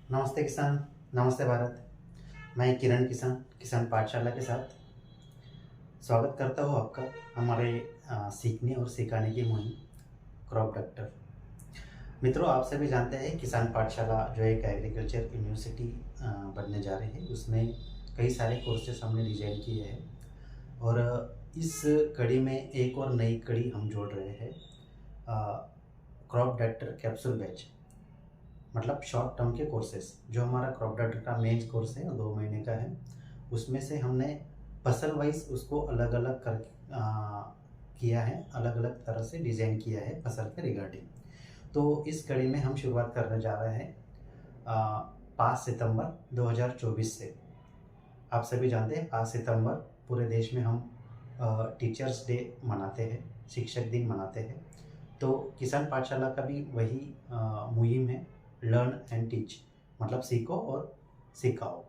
नमस्ते किसान, नमस्ते भारत। मैं किरण किसान, किसान पाठशाला के साथ स्वागत करता हूँ आपका हमारे सीखने और सिखाने की मुहिम क्रॉप डॉक्टर। मित्रों, आप सभी जानते हैं किसान पाठशाला जो एक एग्रीकल्चर यूनिवर्सिटी बनने जा रही है, उसमें कई सारे कोर्सेस हमने डिज़ाइन किए हैं और इस कड़ी में एक और नई कड़ी हम जोड़ रहे हैं, क्रॉप डॉक्टर कैप्सूल बैच। मतलब शॉर्ट टर्म के कोर्सेस जो हमारा क्रॉप डॉक्टर का मेन कोर्स है, 2 महीने का है। उसमें से हमने फसल वाइज उसको अलग अलग कर किया है, अलग अलग तरह से डिज़ाइन किया है फसल के रिगार्डिंग। तो इस कड़ी में हम शुरुआत करने जा रहे हैं 5 सितंबर 2024 से। आप सभी जानते हैं 5 सितंबर पूरे देश में हम टीचर्स डे मनाते हैं, शिक्षक दिन मनाते हैं। तो किसान पाठशाला का भी वही मुहिम है, लर्न एंड टीच, मतलब सीखो और सिखाओ।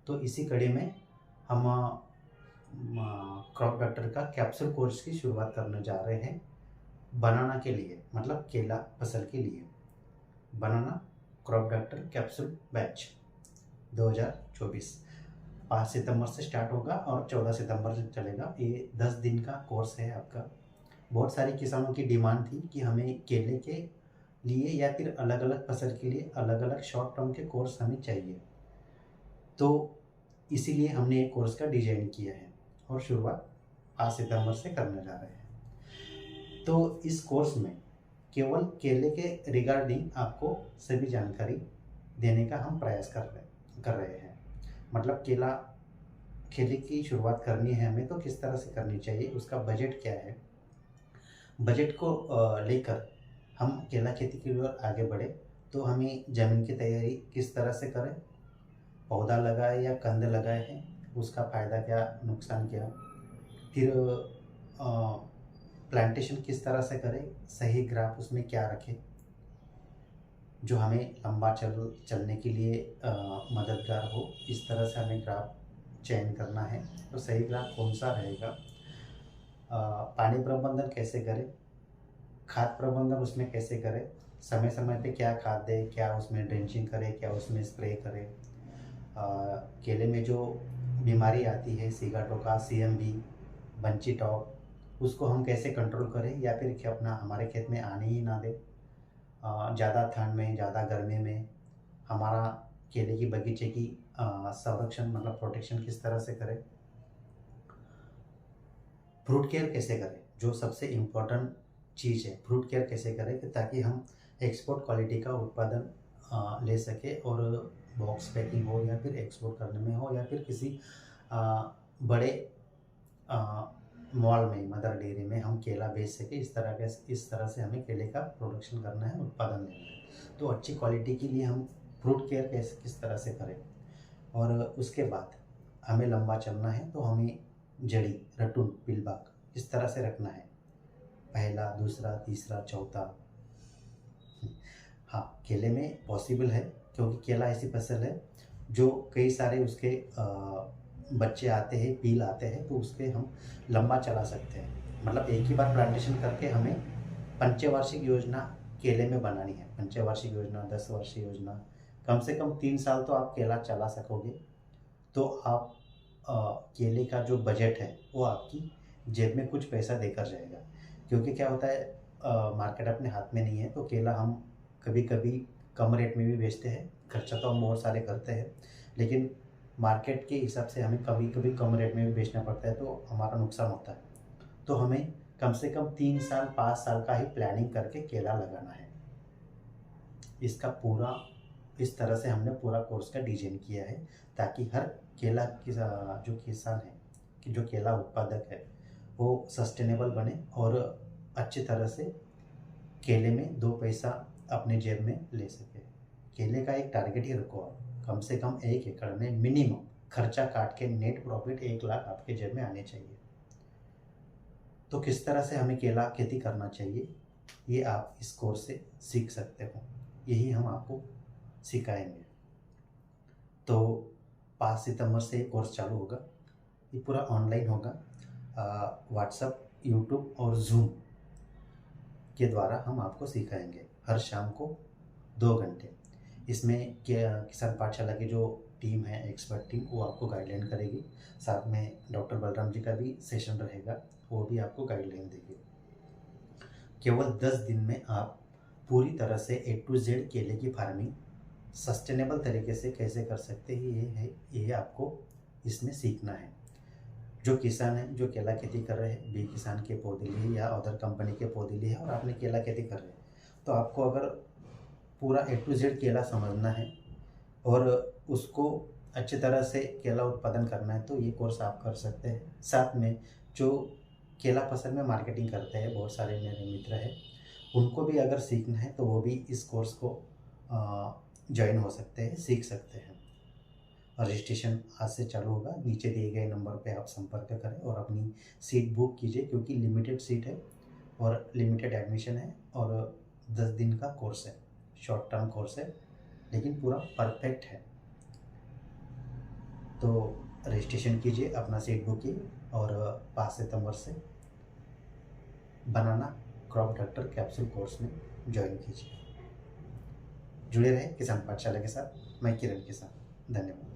तो इसी कड़ी में हम क्रॉप डॉक्टर का कैप्सूल कोर्स की शुरुआत करने जा रहे हैं, बनाना के लिए, मतलब केला फसल के लिए। बनाना क्रॉप डॉक्टर कैप्सूल बैच 2024 5 सितंबर से स्टार्ट होगा और 14 सितंबर से चलेगा। ये 10 दिन का कोर्स है आपका। बहुत सारे किसानों की डिमांड थी कि हमें केले के लिए या फिर अलग अलग फसल के लिए अलग अलग शॉर्ट टर्म के कोर्स हमें चाहिए। तो इसीलिए हमने एक कोर्स का डिजाइन किया है और शुरुआत 5 सितंबर से करने जा रहे हैं। तो इस कोर्स में केवल केले के रिगार्डिंग आपको सभी जानकारी देने का हम प्रयास कर रहे हैं। मतलब केले की शुरुआत करनी है हमें तो किस तरह से करनी चाहिए, उसका बजट क्या है, बजट को लेकर हम केला खेती की ओर आगे बढ़े तो हमें ज़मीन की तैयारी किस तरह से करें, पौधा लगाए या कंद लगाए हैं, उसका फ़ायदा क्या, नुकसान क्या, फिर प्लांटेशन किस तरह से करें, सही ग्राफ उसमें क्या रखें जो हमें लंबा चलने के लिए मददगार हो। इस तरह से हमें ग्राफ चयन करना है। तो सही ग्राफ कौन सा रहेगा, पानी प्रबंधन कैसे करें, खाद प्रबंधन उसमें कैसे करें, समय समय पे क्या खाद दें, क्या उसमें ड्रेंचिंग करें, क्या उसमें स्प्रे करें, केले में जो बीमारी आती है सिगाटोका, CMV, बंची टॉप, उसको हम कैसे कंट्रोल करें या फिर कि अपना हमारे खेत में आने ही ना दें। ज़्यादा ठंड में, ज़्यादा गर्मी में हमारा केले की बगीचे की संरक्षण मतलब प्रोटेक्शन किस तरह से करें, फ्रूट केयर कैसे करें, जो सबसे इम्पोर्टेंट चीज़ है, फ्रूट केयर कैसे करें कि ताकि हम एक्सपोर्ट क्वालिटी का उत्पादन ले सके और बॉक्स पैकिंग हो या फिर एक्सपोर्ट करने में हो या फिर किसी बड़े मॉल में, मदर डेयरी में हम केला बेच सके। इस तरह से हमें केले का प्रोडक्शन करना है, उत्पादन लेना है। तो अच्छी क्वालिटी के लिए हम फ्रूट केयर कैसे किस तरह से करें। और उसके बाद हमें लंबा चलना है तो हमें जड़ी, रटून, पिलबाग इस तरह से रखना है, पहला, दूसरा, तीसरा, चौथा। हाँ, केले में पॉसिबल है क्योंकि केला ऐसी फसल है जो कई सारे उसके बच्चे आते हैं, पील आते हैं, तो उसके हम लंबा चला सकते हैं। मतलब एक ही बार प्लांटेशन करके हमें पंचवार्षिक योजना केले में बनानी है। पंचवार्षिक योजना, 10 वर्षीय योजना, कम से कम 3 साल तो आप केला चला सकोगे। तो आप केले का जो बजट है वो आपकी जेब में कुछ पैसा देकर जाएगा। क्योंकि क्या होता है, मार्केट अपने हाथ में नहीं है तो केला हम कभी-कभी कम रेट में भी बेचते हैं। खर्चा तो हम बहुत सारे करते हैं, लेकिन मार्केट के हिसाब से हमें कभी-कभी कम रेट में भी बेचना पड़ता है तो हमारा नुकसान होता है। तो हमें कम से कम 3 साल, 5 साल का ही प्लानिंग करके केला लगाना है। इसका पूरा इस तरह से हमने पूरा कोर्स का डिज़ाइन किया है ताकि हर केला जो किसान है, कि जो केला उत्पादक है, वो सस्टेनेबल बने और अच्छी तरह से केले में 2 पैसा अपने जेब में ले सके। केले का एक टारगेट ही रखो आप, कम से कम 1 एकड़ में मिनिमम खर्चा काट के नेट प्रॉफिट 1 लाख आपके जेब में आने चाहिए। तो किस तरह से हमें केला खेती करना चाहिए, ये आप इस कोर्स से सीख सकते हो। यही हम आपको सिखाएँगे। तो 5 सितंबर से ये कोर्स चालू होगा। ये पूरा ऑनलाइन होगा। व्हाट्सएप, यूट्यूब और ज़ूम के द्वारा हम आपको सिखाएँगे हर शाम को 2 घंटे। इसमें क्या किसान पाठशाला की जो टीम है, एक्सपर्ट टीम, वो आपको गाइडलाइन करेगी। साथ में डॉक्टर बलराम जी का भी सेशन रहेगा, वो भी आपको गाइडलाइन देंगे। केवल 10 दिन में आप पूरी तरह से ए टू जेड केले की फार्मिंग सस्टेनेबल तरीके से कैसे कर सकते हैं, ये आपको इसमें सीखना है। जो किसान है, जो केला खेती कर रहे हैं, बी किसान के पौधे लिए या अदर कंपनी के पौधे लिए और आपने केला खेती कर रहे हैं, तो आपको अगर पूरा ए टू जेड केला समझना है और उसको अच्छी तरह से केला उत्पादन करना है, तो ये कोर्स आप कर सकते हैं। साथ में जो केला फसल में मार्केटिंग करते हैं, बहुत सारे मेरे मित्र हैं, उनको भी अगर सीखना है तो वो भी इस कोर्स को ज्वाइन हो सकते हैं, सीख सकते हैं। और रजिस्ट्रेशन आज से चालू होगा। नीचे दिए गए नंबर पे आप संपर्क करें और अपनी सीट बुक कीजिए, क्योंकि लिमिटेड सीट है और लिमिटेड एडमिशन है और 10 दिन का कोर्स है, शॉर्ट टर्म कोर्स है, लेकिन पूरा परफेक्ट है। तो रजिस्ट्रेशन कीजिए, अपना सीट बुक कीजिए और 5 सितंबर से बनाना क्रॉप डॉक्टर कैप्सूल कोर्स में ज्वाइन कीजिए। जुड़े रहे किसान पाठशाला के साथ। मैं किरण के साथ। धन्यवाद।